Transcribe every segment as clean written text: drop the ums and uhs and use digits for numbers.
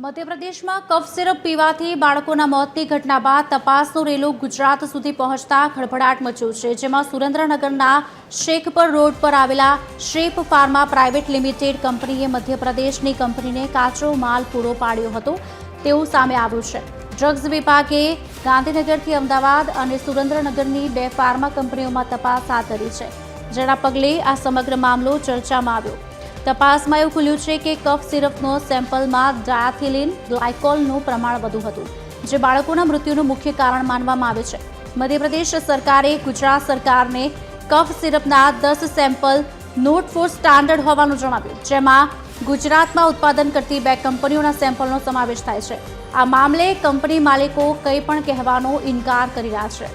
મધ્યપ્રદેશમાં કફ સિરપ પીવાથી બાળકોના મોતની ઘટના બાદ તપાસનો રેલો ગુજરાત સુધી પહોંચતા ખળભળાટ મચ્યો છે, જેમાં સુરેન્દ્રનગરના શેખપર રોડ પર આવેલા શેપ ફાર્મા પ્રાઇવેટ લિમિટેડ કંપનીએ મધ્યપ્રદેશની કંપનીને કાચો માલ પૂરો પાડ્યો હતો તેવું સામે આવ્યું છે। ડ્રગ્સ વિભાગે ગાંધીનગરથી અમદાવાદ અને સુરેન્દ્રનગરની 2 ફાર્મા કંપનીઓમાં તપાસ હાથ ધરી છે, જેના પગલે આ સમગ્ર મામલો ચર્ચામાં આવ્યો। તપાસમાં એવું ખુલ્યું છે કે કફ સિરપનો સેમ્પલમાં ડાયથિલિન ગ્લાયકોલનું પ્રમાણ વધુ હતું, જે બાળકોના મૃત્યુનું મુખ્ય કારણ માનવામાં આવે છે। મધ્યપ્રદેશ સરકારે ગુજરાત સરકારને કફ સિરપના 10 સેમ્પલ નોટ ફોર સ્ટાન્ડર્ડ હોવાનું જણાવ્યું, જેમાં ગુજરાતમાં ઉત્પાદન કરતી 2 કંપનીઓના સેમ્પલનો સમાવેશ થાય છે। આ મામલે કંપની માલિકો કંઈ પણ કહેવાનો ઇનકાર કરી રહ્યા છે।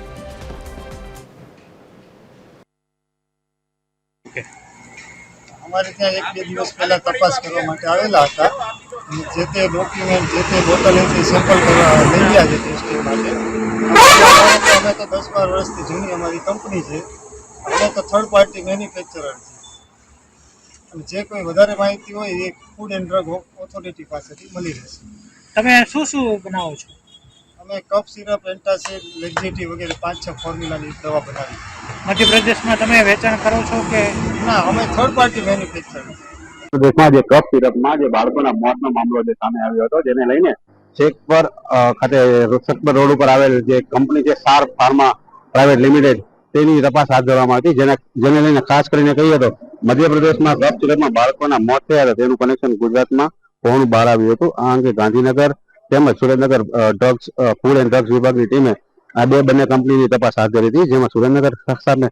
हमारे ત્યાં 1-2 દિવસ પહેલા તપાસ કરવા માટે આવેલા હતા। જે તે ડોક્યુમેન્ટ જે તે બોટલ એથી સેમ્પલ કરવા લઈ ગયા છે ટેસ્ટિંગ માટે। અમે તો 10-12 વર્ષથી જૂની અમારી કંપની છે, અમે તો થર્ડ પાર્ટી મેન્યુફેક્ચરર છે અને જે કોઈ વધારે માહિતી હોય એ ફૂડ એન્ડ ડ્રગ ઓથોરિટી પાસેથી મળી રહેશે। તમે શું બનાવો છો? અમે કફ સિરપ, એન્ટાસિડ, લેક્ઝેટી વગેરે 5-6 ફોર્મ્યુલાની દવા બનાવી। મધ્યપ્રદેશમાં તમે વેચાણ કરો છો કે ના, અમે થર્ડ પાર્ટી મેન્યુફેક્ચરર છે। દેશમાં જે કફ સિરપમાં જે બાળકોના મોતનો મામલો જે સામે આવ્યો હતો, જેને લઈને શેખપર ખાતે શેખપર રોડ ઉપર આવેલ જે કંપની છે શાર્પ ફાર્મા પ્રાઇવેટ લિમિટેડ, તેની તપાસ હાથ ધરવામાં આવી હતી, જેને લઈને ખાસ કરીને કહીએ તો મધ્યપ્રદેશમાં કફ સિરપમાં બાળકોના મોત થયા હતા તેનું કનેક્શન ગુજરાતમાં હોવાનું બહાર આવ્યું હતું। આ અંગે ગાંધીનગર તેમજ Surendranagar drugs food and drugs વિભાગની ટીમે આ બંને કંપનીની તપાસ હાથ ધરી હતી, જેમાં સુરેન્દ્રનગર સામે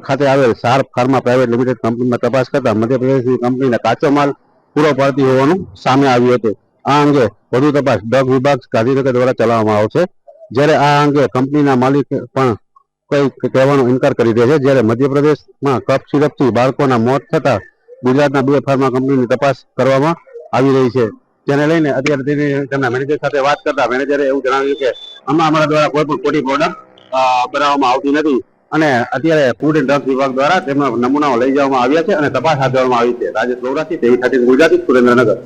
ખાતે આવેલ શાર્પ ફાર્મા પ્રાઇવેટ લિમિટેડ કંપનીમાં તપાસ કરતા મધ્યપ્રદેશની કંપનીને કાચો માલ પૂરો પાડતી હોવાનું સામે આવ્યું હતું। આ અંગે વધુ તપાસ ડ્રગ વિભાગ ગાંધીનગર દ્વારા ચલાવવામાં આવશે, જ્યારે આ અંગે કંપનીના માલિક પણ કંઈ કહેવાનો ઇનકાર કરી દે છે। જ્યારે મધ્યપ્રદેશમાં કફ સિરપથી બાળકોના મોત થતા ગુજરાતના 2 ફાર્મા કંપનીની તપાસ કરવામાં આવી રહી છે, જેને લઈને અત્યારે તેમના મેનેજર સાથે વાત કરતા મેનેજરે એવું જણાવ્યું કે અમારા દ્વારા કોઈ પણ ખોટી પ્રોડક્ટ બનાવવામાં આવતી નથી અને અત્યારે ફૂડ એન્ડ ડ્રગ્સ વિભાગ દ્વારા તેમના નમૂનાઓ લઈ જવામાં આવ્યા છે અને તપાસ હાથ ધરવામાં આવી છે। રાજેશ ગૌરાથી TV13 ગુજરાતી, સુરેન્દ્રનગર।